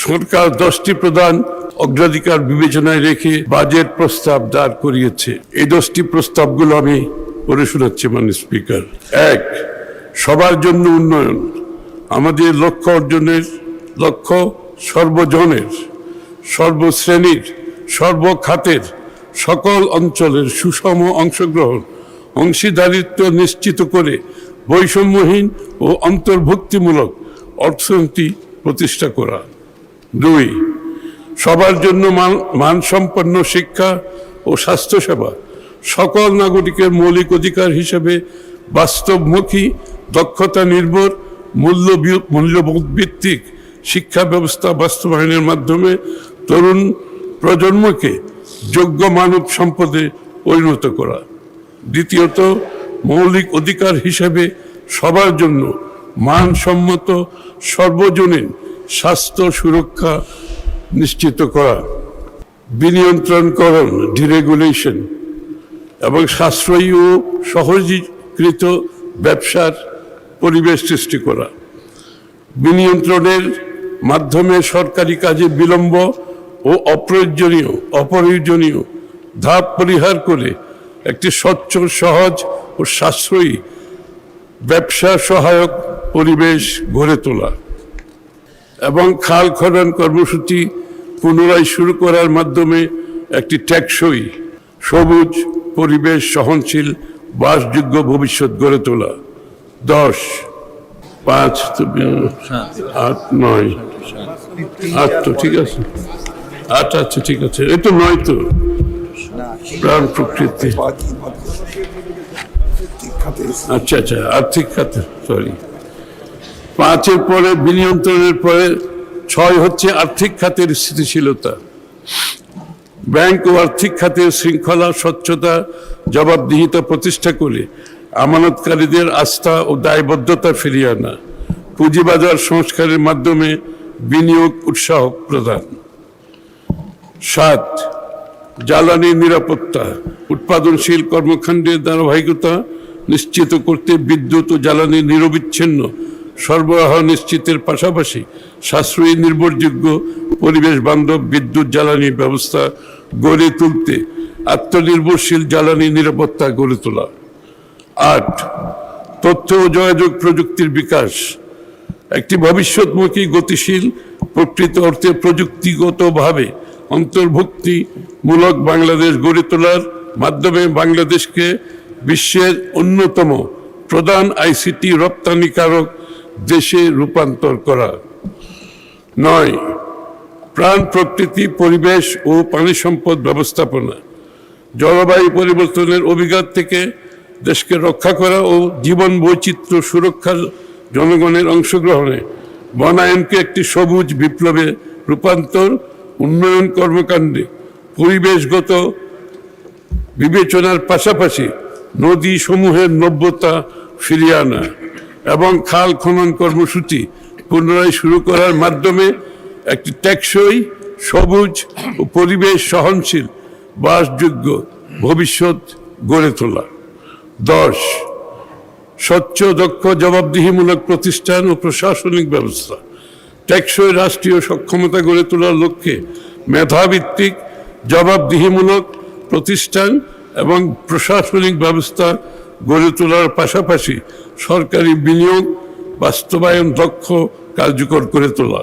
সরকার 10টি প্রধান অগ্রাধিকার বিবেচনায় রেখে বাজেট প্রস্তাব দাঁড় করিয়েছে। এই 10টি প্রস্তাবগুলো আমি পড়ে শোনাচ্ছি মাননীয় স্পিকার। 1, সবার জন্য উন্নয়ন। আমাদের লক্ষ্য অর্জনের লক্ষ্য সর্বজনের, সর্বশ্রেণীর, সর্বখাতের, সকল অঞ্চলের সুষম অংশগ্রহণ, অংশীদারিত্ব নিশ্চিত করে বৈষম্যহীন ও অন্তর্ভুক্তিমূলক অর্থনীতি প্রতিষ্ঠা করা। 2, সবার জন্য মানসম্পন্ন শিক্ষা ও স্বাস্থ্যসেবা সকল নাগরিকের মৌলিক অধিকার হিসেবে বাস্তবমুখী, দক্ষতা নির্ভর, মূল্যবোধ ভিত্তিক শিক্ষা ব্যবস্থা বাস্তবায়নের মাধ্যমে তরুণ প্রজন্মকে যোগ্য মানব সম্পদে পরিণত করা। দ্বিতীয়ত, মৌলিক অধিকার হিসেবে সবার জন্য মানসম্মত সর্বজনীন স্বাস্থ্য সুরক্ষা নিশ্চিত করা, বিনিয়ন্ত্রণকরণ, ডিরেগুলেশন এবং সাশ্রয়ী ও সহজীকৃত ব্যবসার পরিবেশ সৃষ্টি করা। বিনিয়ন্ত্রণের মাধ্যমে সরকারি কাজে বিলম্ব ও অপ্রয়োজনীয় ধাপ পরিহার করে একটি স্বচ্ছ, সহজ ও সাশ্রয়ী ব্যবসা সহায়ক পরিবেশ গড়ে তোলা এবং খাল খনন কর্মসূচি পুনরায় শুরু করার মাধ্যমে একটি টেকসই, সবুজ, পরিবেশ সহনশীল, বাসযোগ্য ভবিষ্যৎ গড়ে তোলা। 10, 5, 8, 9, 8 তো ঠিক আছে, 8 আচ্ছা ঠিক আছে, এই তো 9 তো প্রাণ প্রকৃতি, আচ্ছা আচ্ছা আর্থিক খাতে, সরি। 5-এর পরে বিনিয়ন্ত্রণের পরে 6 হচ্ছে আর্থিক খাতের স্থিতিশীলতা। ব্যাংক ও আর্থিক খাতের শৃঙ্খলা, স্বচ্ছতা, জবাবদিহিতা প্রতিষ্ঠা করে আমানতকারীদের আস্থা ও দায়বদ্ধতা ফিরিয়ে আনা। পুঁজিবাজার সংস্কারের মাধ্যমে বিনিয়োগ উৎসাহ প্রদান। 7, জ্বালানি নিরাপত্তা। উৎপাদনশীল কর্মকাণ্ডের ধারাবাহিকতা নিশ্চিত করতে বিদ্যুৎ ও জ্বালানি নিরবিচ্ছিন্ন সরবরাহ নিশ্চিতের পাশাপাশি সাশ্রয়ী, নির্ভরযোগ্য, পরিবেশ বান্ধব বিদ্যুৎ জ্বালানি ব্যবস্থা গড়ে তুলতে আত্মনির্ভরশীল জ্বালানি নিরাপত্তা গড়ে তোলা। 8, তথ্য ও যোগাযোগ প্রযুক্তির বিকাশ। একটি ভবিষ্যৎমুখী, গতিশীল, প্রকৃত অর্থে প্রযুক্তিগতভাবে অন্তর্ভুক্তিমূলক বাংলাদেশ গড়ে তোলার মাধ্যমে বাংলাদেশকে বিশ্বের অন্যতম প্রধান আইসিটি রপ্তানিকারক দেশে রূপান্তর করা। 9, প্রাণ প্রকৃতি, পরিবেশ ও পানি সম্পদ ব্যবস্থাপনা। জলবায়ু পরিবর্তনের অভিঘাত থেকে দেশকে রক্ষা করা ও জীবন বৈচিত্র্য সুরক্ষার জনগণের অংশগ্রহণে বনায়নকে একটি সবুজ বিপ্লবে রূপান্তর, উন্নয়ন কর্মকাণ্ডে পরিবেশগত বিবেচনার পাশাপাশি নদী সমূহের নব্যতা ফিরিয়ে আনা এবং খাল খনন কর্মসূচি পুনরায় শুরু করার মাধ্যমে একটি টেকসই, সবুজ ও পরিবেশ সহনশীল বাসযোগ্য ভবিষ্যৎ গড়ে তোলা। 10, স্বচ্ছ, দক্ষ, জবাবদিহিমূলক প্রতিষ্ঠান ও প্রশাসনিক ব্যবস্থা। টেকসই রাষ্ট্রীয় সক্ষমতা গড়ে তোলার লক্ষ্যে মেধাভিত্তিক, জবাবদিহিমূলক প্রতিষ্ঠান এবং প্রশাসনিক ব্যবস্থা গড়ে তোলার পাশাপাশি সরকারি বিনিয়োগ বাস্তবায়ন দক্ষ, কার্যকর করে তোলা।